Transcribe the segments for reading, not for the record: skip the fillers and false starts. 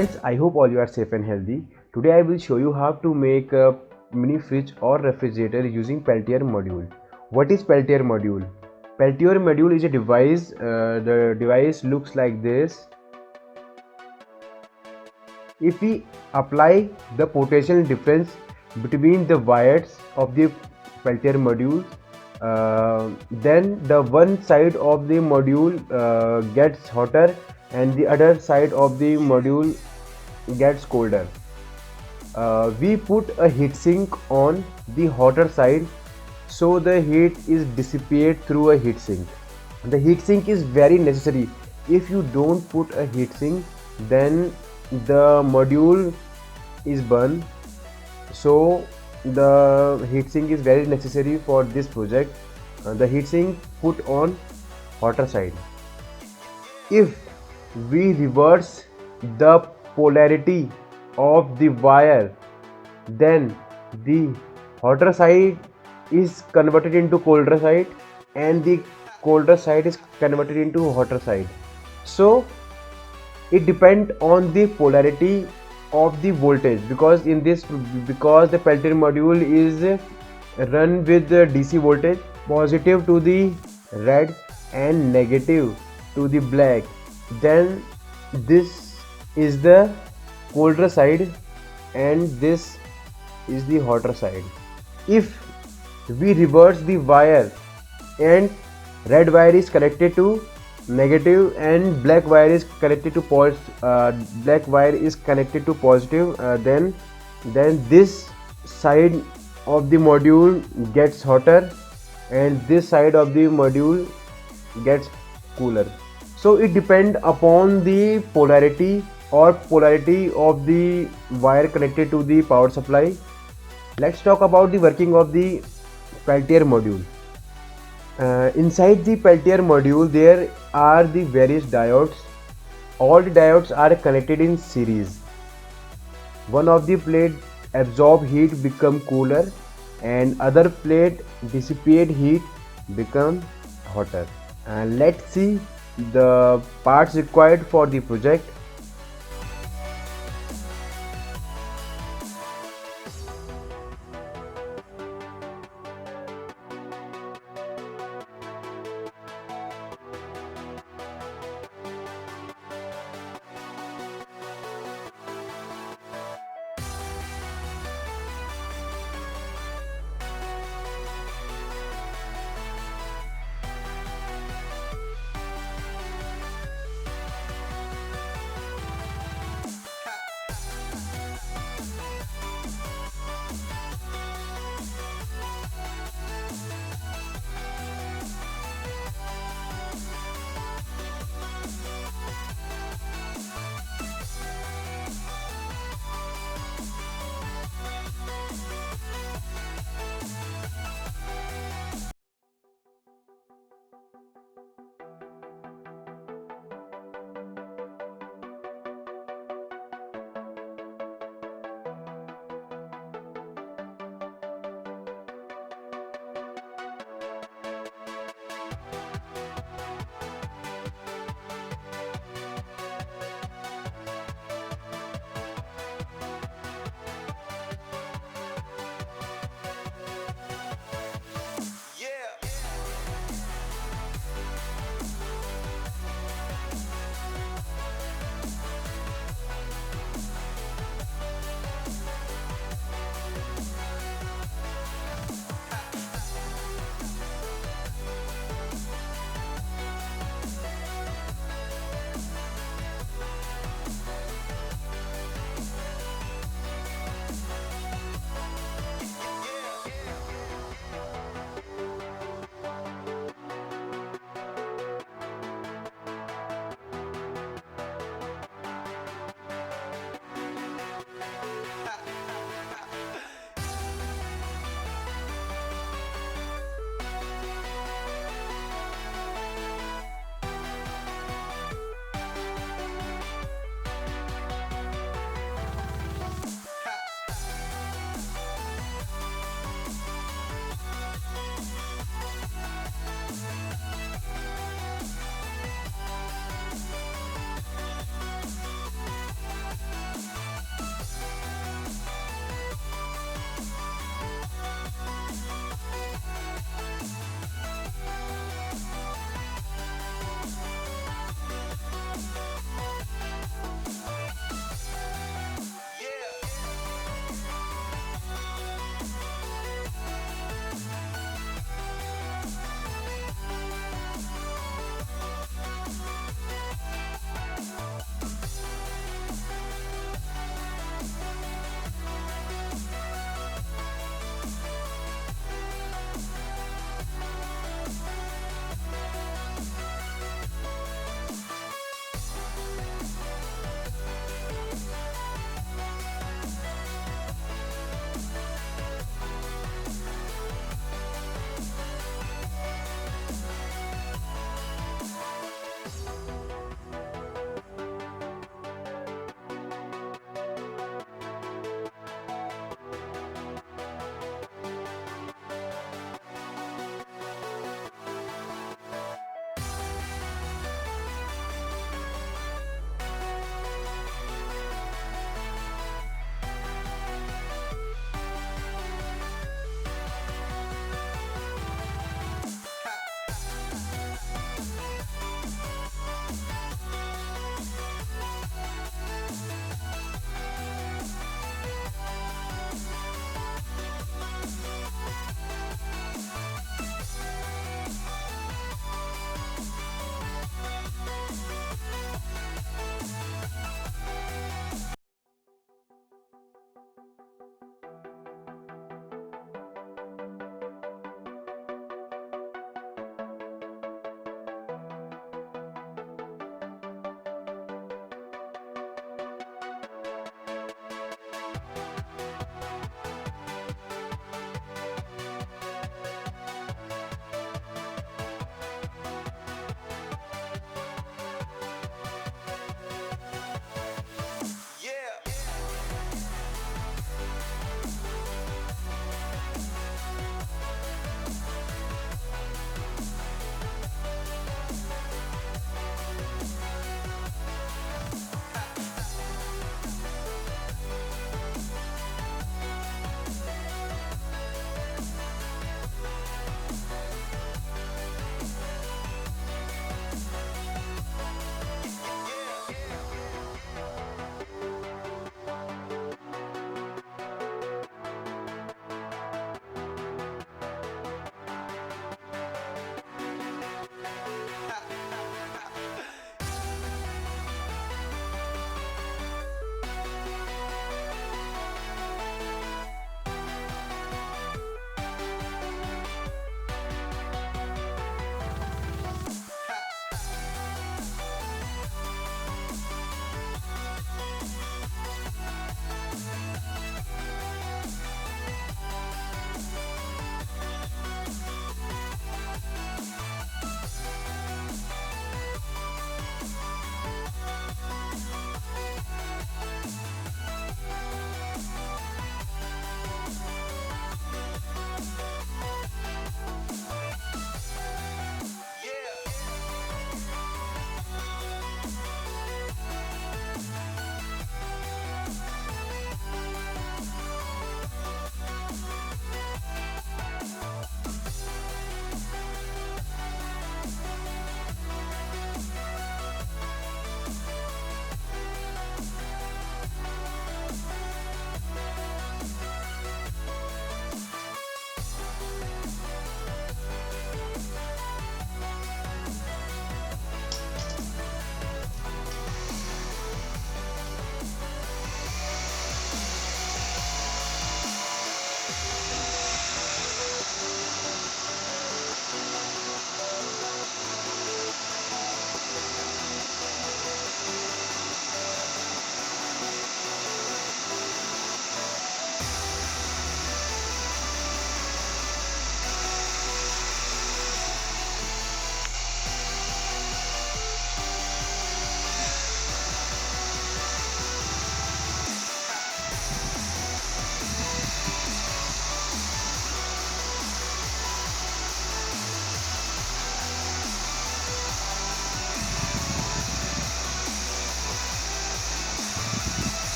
Friends, I hope all you are safe and healthy. Today I will show you how to make a mini fridge or refrigerator using Peltier module. What is Peltier module? Peltier module is a device. The device looks like this. If we apply the potential difference between the wires of the Peltier module, then the one side of the module gets hotter and the other side of the module gets colder. We put a heatsink on the hotter side so the heat is dissipated through a heatsink. The heatsink is very necessary. If you don't put a heatsink, then the module is burned. So the heatsink is very necessary for this project. The heatsink put on hotter side. If we reverse the polarity of the wire, then the hotter side is converted into colder side and the colder side is converted into hotter side. So it depends on the polarity of the voltage, because the Peltier module is run with the DC voltage, positive to the red and negative to the black. Then this is the colder side and this is the hotter side. If we reverse the wire and red wire is connected to negative and black wire is connected to positive, then this side of the module gets hotter and this side of the module gets cooler. So it depends upon the polarity of the wire connected to the power supply. Let's talk about the working of the Peltier module. Inside the Peltier module there are the various diodes. All the diodes are connected in series. One of the plate absorb heat become cooler and other plate dissipate heat become hotter. And let's see the parts required for the project.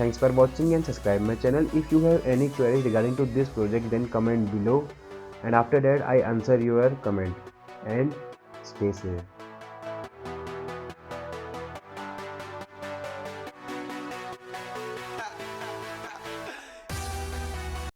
Thanks for watching and subscribe my channel. If you have any queries regarding to this project, then comment below, and after that I answer your comment. And stay safe.